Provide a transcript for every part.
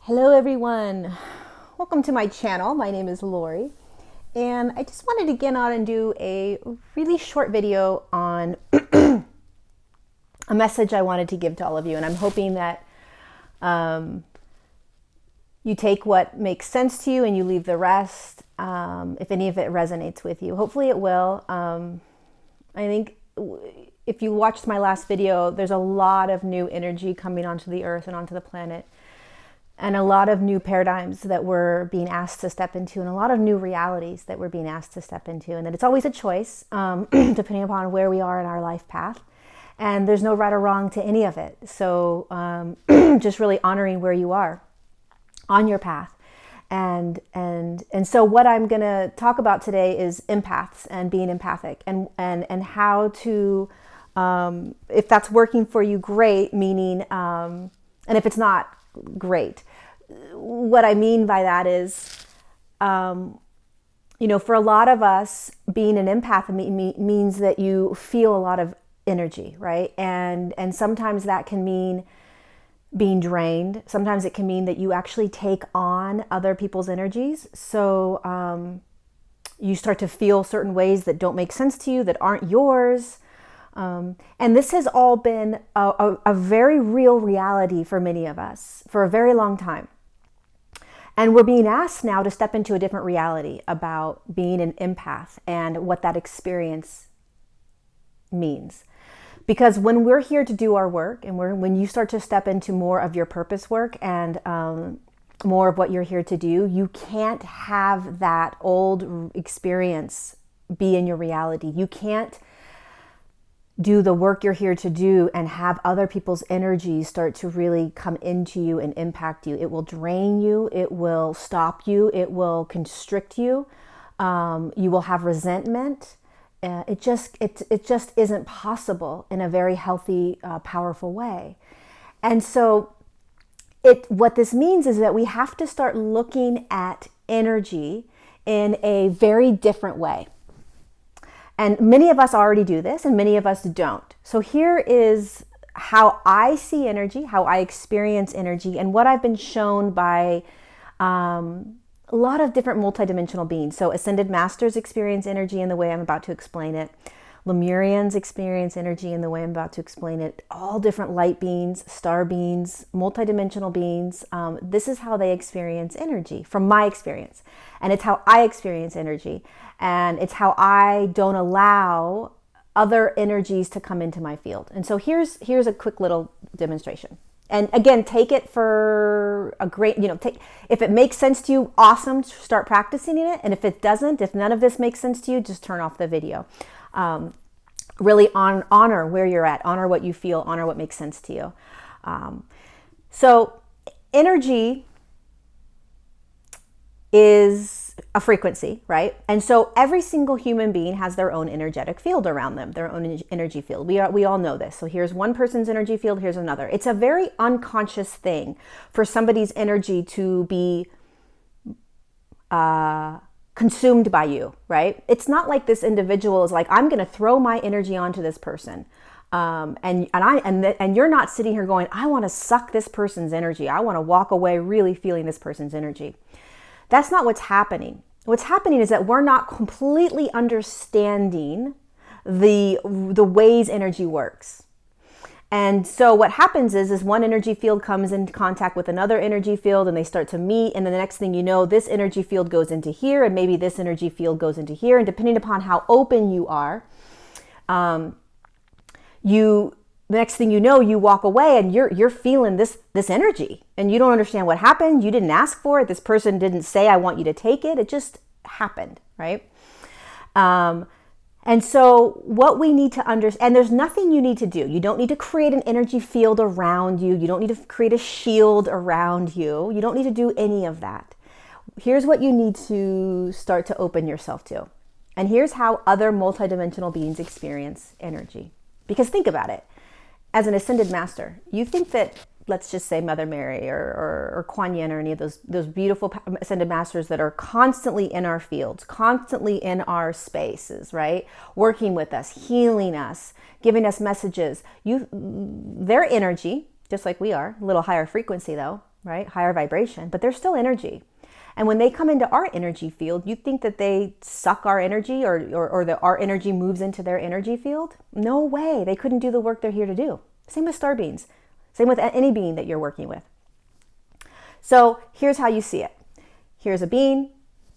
Hello everyone, welcome to my channel. My name is Lori and I just wanted to get on and do a really short video on a message I wanted to give to all of you, and I'm hoping that you take what makes sense to you and you leave the rest if any of it resonates with you. Hopefully it will. I think if you watched my last video, there's a lot of new energy coming onto the earth and onto the planet, and a lot of new paradigms that we're being asked to step into, and a lot of new realities that we're being asked to step into, and that it's always a choice depending upon where we are in our life path, and there's no right or wrong to any of it. So just really honoring where you are on your path. And so what I'm going to talk about today is empaths and being empathic, and how to, if that's working for you, great, meaning, and if it's not, great. What I mean by that is, for a lot of us, being an empath means that you feel a lot of energy, right? And sometimes that can mean being drained. Sometimes it can mean that you actually take on other people's energies. So you start to feel certain ways that don't make sense to you, that aren't yours. And this has all been a very real reality for many of us for a very long time. And we're being asked now to step into a different reality about being an empath and what that experience means. Because when we're here to do our work, and when you start to step into more of your purpose work and more of what you're here to do, you can't have that old experience be in your reality. You can't do the work you're here to do and have other people's energies start to really come into you and impact you. It will drain you. It will stop you. It will constrict you. You will have resentment. It just isn't possible in a very healthy, powerful way. And so what this means is that we have to start looking at energy in a very different way. And many of us already do this, and many of us don't. So here is how I see energy, how I experience energy, and what I've been shown by a lot of different multidimensional beings. So Ascended Masters experience energy in the way I'm about to explain it. Lemurians experience energy in the way I'm about to explain it. All different light beings, star beings, multidimensional beings. This is how they experience energy from my experience. And it's how I experience energy. And it's how I don't allow other energies to come into my field. And so here's a quick little demonstration. And again, take it for a great, if it makes sense to you, awesome, start practicing it. And if it doesn't, if none of this makes sense to you, just turn off the video. Really honor where you're at, honor what you feel, honor what makes sense to you. So energy is a frequency, right? And so every single human being has their own energetic field around them, their own energy field. We all know this. So here's one person's energy field, here's another. It's a very unconscious thing for somebody's energy to be consumed by you, right? It's not like this individual is like, I'm going to throw my energy onto this person. And you're not sitting here going, I want to suck this person's energy. I want to walk away really feeling this person's energy. That's not what's happening. What's happening is that we're not completely understanding the ways energy works. And so what happens is one energy field comes into contact with another energy field, and they start to meet, and then the next thing you know, this energy field goes into here, and maybe this energy field goes into here, and depending upon how open you are, the next thing you know, you walk away and you're feeling this energy, and you don't understand what happened. You didn't ask for it. This person didn't say, I want you to take it. It just happened, right? And so what we need to understand, and there's nothing you need to do. You don't need to create an energy field around you. You don't need to create a shield around you. You don't need to do any of that. Here's what you need to start to open yourself to. And here's how other multidimensional beings experience energy. Because think about it. As an ascended master, you think that, let's just say Mother Mary or Kuan Yin or any of those beautiful ascended masters that are constantly in our fields, constantly in our spaces, right? Working with us, healing us, giving us messages. Their energy, just like we are, a little higher frequency though, right? Higher vibration, but they're still energy. And when they come into our energy field, you think that they suck our energy or that our energy moves into their energy field? No way. They couldn't do the work they're here to do. Same with star beings. Same with any being that you're working with. So here's how you see it. Here's a being.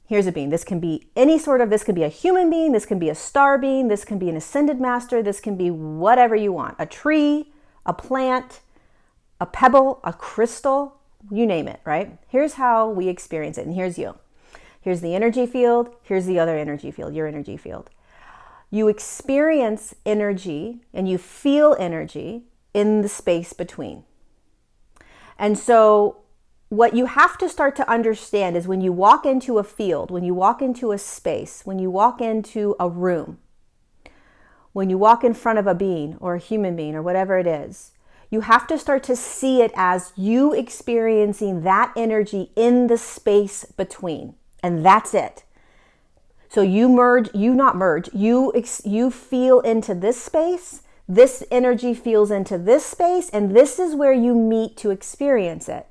Here's a being. This can be this can be a human being. This can be a star being. This can be an ascended master. This can be whatever you want. A tree, a plant, a pebble, a crystal, you name it, right? Here's how we experience it. And here's you. Here's the energy field. Here's the other energy field, your energy field. You experience energy and you feel energy in the space between. And so what you have to start to understand is when you walk into a field, when you walk into a space, when you walk into a room, when you walk in front of a being or a human being or whatever it is, you have to start to see it as you experiencing that energy in the space between. And that's it. So you feel into this space, this energy feels into this space, and this is where you meet to experience it.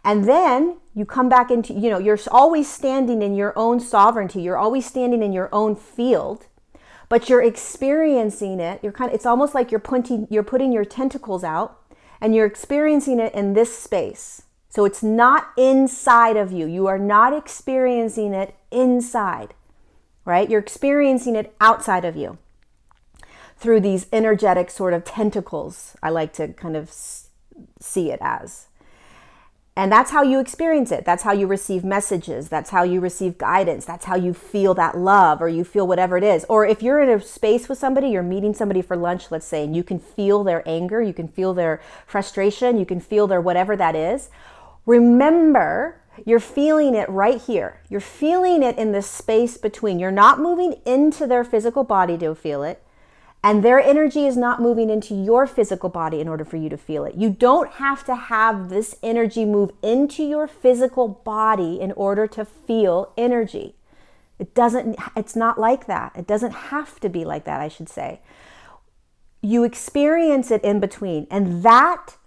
And then you come back into, you're always standing in your own sovereignty. You're always standing in your own field, but you're experiencing it. It's almost like you're putting your tentacles out and you're experiencing it in this space. So it's not inside of you. You are not experiencing it inside, right? You're experiencing it outside of you through these energetic sort of tentacles. I like to kind of see it as. And that's how you experience it. That's how you receive messages. That's how you receive guidance. That's how you feel that love, or you feel whatever it is. Or if you're in a space with somebody, you're meeting somebody for lunch, let's say, and you can feel their anger, you can feel their frustration, you can feel their whatever that is. Remember, you're feeling it right here. You're feeling it in the space between. You're not moving into their physical body to feel it. And their energy is not moving into your physical body in order for you to feel it. You don't have to have this energy move into your physical body in order to feel energy. It's not like that. It doesn't have to be like that, I should say. You experience it in between, and that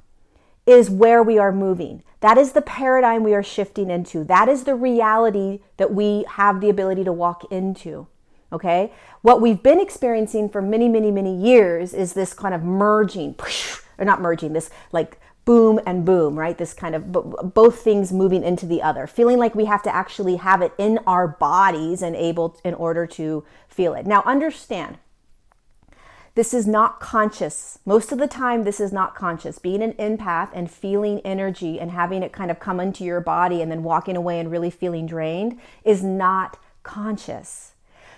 is where we are moving. That is the paradigm we are shifting into. That is the reality that we have the ability to walk into. Okay, what we've been experiencing for many, many, many years is this kind of merging, or not merging, this like boom and boom, right? This kind of both things moving into the other, feeling like we have to actually have it in our bodies and in order to feel it. Now understand, this is not conscious. Most of the time, this is not conscious. Being an empath and feeling energy and having it kind of come into your body and then walking away and really feeling drained is not conscious.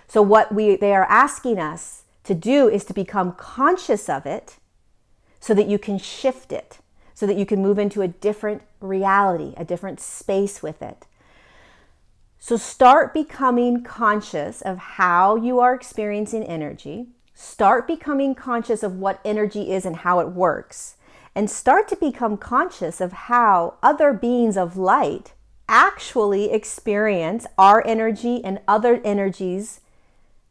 So what they are asking us to do is to become conscious of it so that you can shift it, so that you can move into a different reality, a different space with it. So start becoming conscious of how you are experiencing energy. Start becoming conscious of what energy is and how it works. And start to become conscious of how other beings of light actually experience our energy and other energies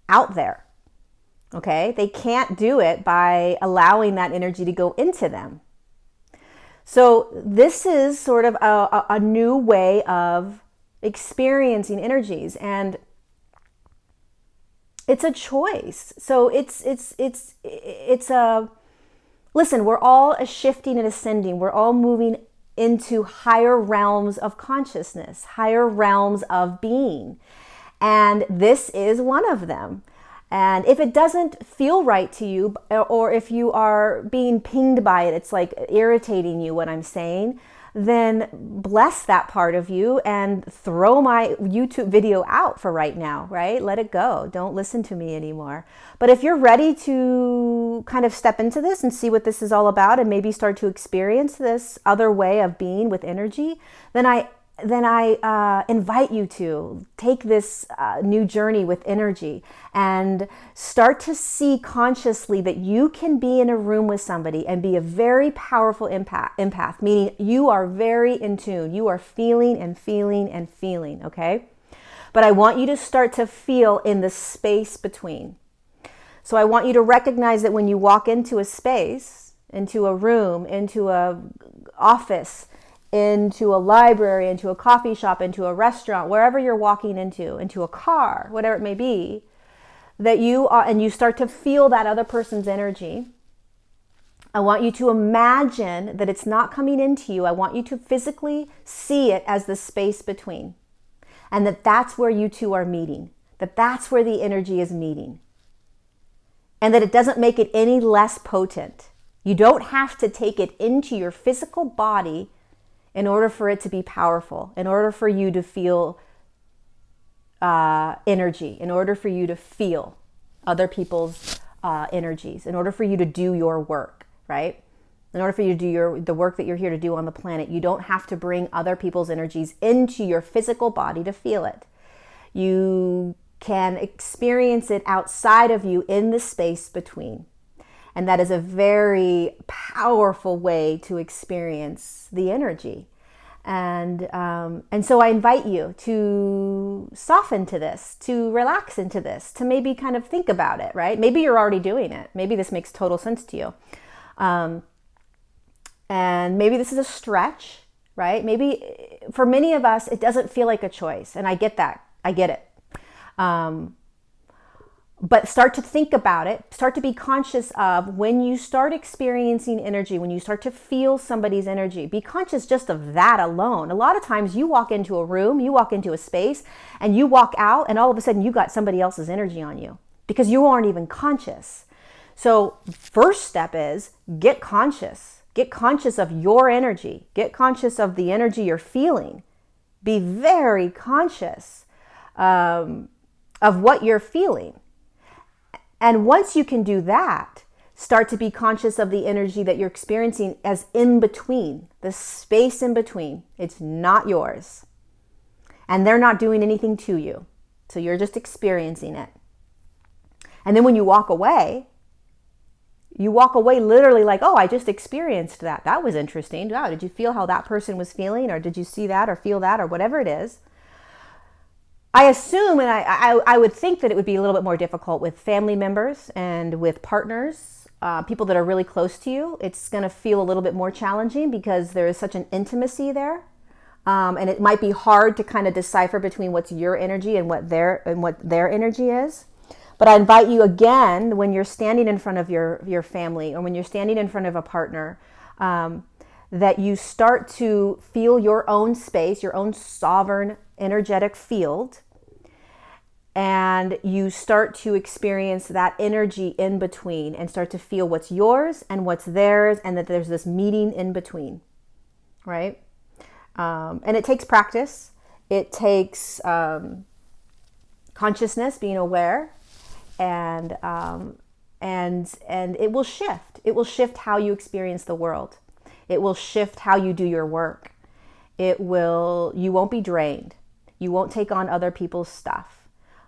out there. Okay? They can't do it by allowing that energy to go into them. So this is sort of a new way of experiencing energies, and it's a choice. So listen, we're all shifting and ascending. We're all moving into higher realms of consciousness, higher realms of being. And this is one of them. And if it doesn't feel right to you, or if you are being pinged by it, it's like irritating you what I'm saying, then bless that part of you and throw my YouTube video out for right now, right? Let it go. Don't listen to me anymore. But if you're ready to kind of step into this and see what this is all about and maybe start to experience this other way of being with energy, then I invite you to take this new journey with energy and start to see consciously that you can be in a room with somebody and be a very powerful empath, meaning you are very in tune. You are feeling and feeling and feeling, okay? But I want you to start to feel in the space between. So I want you to recognize that when you walk into a space, into a room, into a office, into a library, into a coffee shop, into a restaurant, wherever you're walking into a car, whatever it may be, that you are, and you start to feel that other person's energy, I want you to imagine that it's not coming into you. I want you to physically see it as the space between, and that that's where you two are meeting, that that's where the energy is meeting, and that it doesn't make it any less potent. You don't have to take it into your physical body in order for it to be powerful, in order for you to feel energy, in order for you to feel other people's energies, in order for you to do your work, right? In order for you to do the work that you're here to do on the planet, you don't have to bring other people's energies into your physical body to feel it. You can experience it outside of you in the space between. And that is a very powerful way to experience the energy. And so I invite you to soften to this, to relax into this, to maybe kind of think about it, right? Maybe you're already doing it. Maybe this makes total sense to you. And maybe this is a stretch, right? Maybe for many of us, it doesn't feel like a choice. And I get that. I get it. But start to think about it, start to be conscious of when you start experiencing energy, when you start to feel somebody's energy, be conscious just of that alone. A lot of times you walk into a room, you walk into a space, and you walk out, and all of a sudden you got somebody else's energy on you because you aren't even conscious. So first step is get conscious. Get conscious of your energy. Get conscious of the energy you're feeling. Be very conscious of what you're feeling. And once you can do that, start to be conscious of the energy that you're experiencing as in between, the space in between. It's not yours. And they're not doing anything to you. So you're just experiencing it. And then when you walk away literally like, oh, I just experienced that. That was interesting. Wow, did you feel how that person was feeling? Or did you see that or feel that or whatever it is? I assume, and I would think that it would be a little bit more difficult with family members and with partners, people that are really close to you. It's going to feel a little bit more challenging because there is such an intimacy there. And it might be hard to kind of decipher between what's your energy and what their energy is. But I invite you again, when you're standing in front of your family or when you're standing in front of a partner, that you start to feel your own space, your own sovereign energetic field, and you start to experience that energy in between and start to feel what's yours and what's theirs, and that there's this meeting in between, right? And it takes practice. It takes consciousness, being aware, and it will shift. It will shift how you experience the world. It will shift how you do your work. You won't be drained. You won't take on other people's stuff.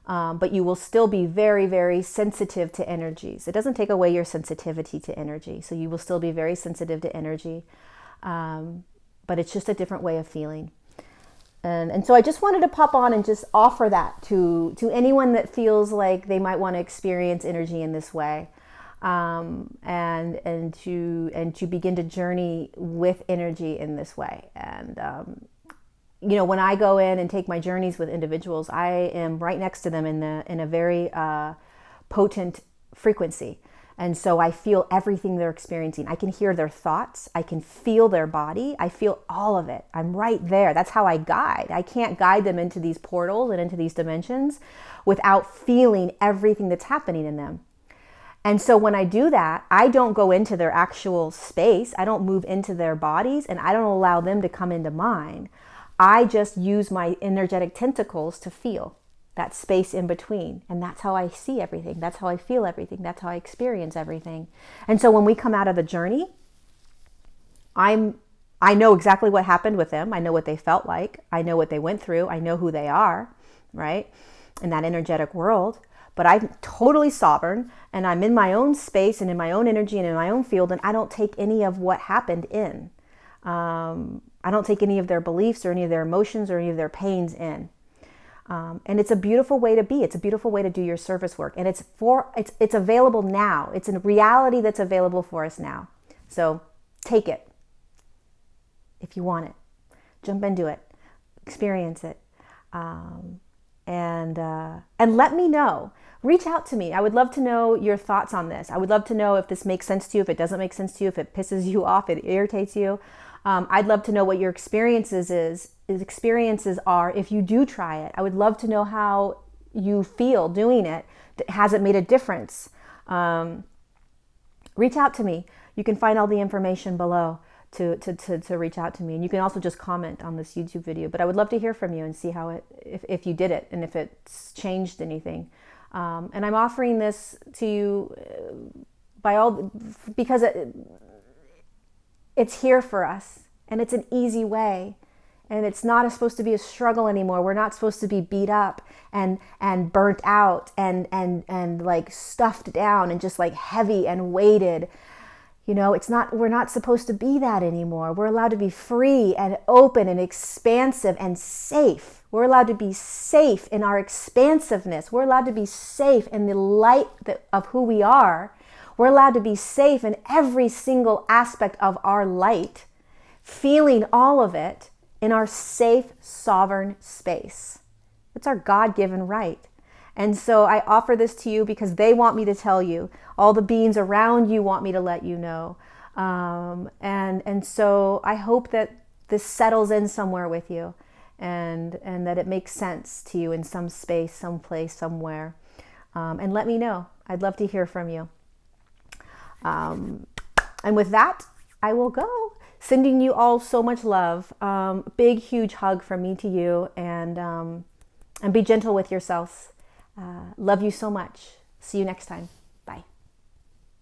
But you will still be very, very sensitive to energies. It doesn't take away your sensitivity to energy. So you will still be very sensitive to energy. But it's just a different way of feeling. And so I just wanted to pop on and just offer that to anyone that feels like they might want to experience energy in this way. And to begin to journey with energy in this way. And when I go in and take my journeys with individuals, I am right next to them in a very potent frequency. And so I feel everything they're experiencing. I can hear their thoughts. I can feel their body. I feel all of it. I'm right there. That's how I guide. I can't guide them into these portals and into these dimensions without feeling everything that's happening in them. And so when I do that, I don't go into their actual space. I don't move into their bodies, and I don't allow them to come into mine. I just use my energetic tentacles to feel that space in between. And that's how I see everything. That's how I feel everything. That's how I experience everything. And so when we come out of the journey, I know exactly what happened with them. I know what they felt like. I know what they went through. I know who they are, right? In that energetic world. But I'm totally sovereign, and I'm in my own space and in my own energy and in my own field, and I don't take any of what happened in. I don't take any of their beliefs or any of their emotions or any of their pains in. And it's a beautiful way to be. It's a beautiful way to do your service work. And it's available now. It's a reality that's available for us now. So take it if you want it. Jump into it, experience it, and let me know. Reach out to me. I would love to know your thoughts on this. I would love to know if this makes sense to you, if it doesn't make sense to you, if it pisses you off, it irritates you. I'd love to know what your experiences are if you do try it. I would love to know how you feel doing it. Has it made a difference? Reach out to me. You can find all the information below to reach out to me. And you can also just comment on this YouTube video. But I would love to hear from you and see how if you did it and if it's changed anything. And I'm offering this to you because it's here for us, and it's an easy way, and it's not supposed to be a struggle anymore. We're not supposed to be beat up and burnt out and like stuffed down and just like heavy and weighted. You know, we're not supposed to be that anymore. We're allowed to be free and open and expansive and safe. We're allowed to be safe in our expansiveness. We're allowed to be safe in the light of who we are. We're allowed to be safe in every single aspect of our light, feeling all of it in our safe, sovereign space. It's our God-given right. And so I offer this to you because they want me to tell you. All the beings around you want me to let you know. And so I hope that this settles in somewhere with you, and that it makes sense to you in some space, someplace, somewhere. And let me know. I'd love to hear from you. And with that, I will go. Sending you all so much love. Big, huge hug from me to you. And be gentle with yourselves. Love you so much. See you next time.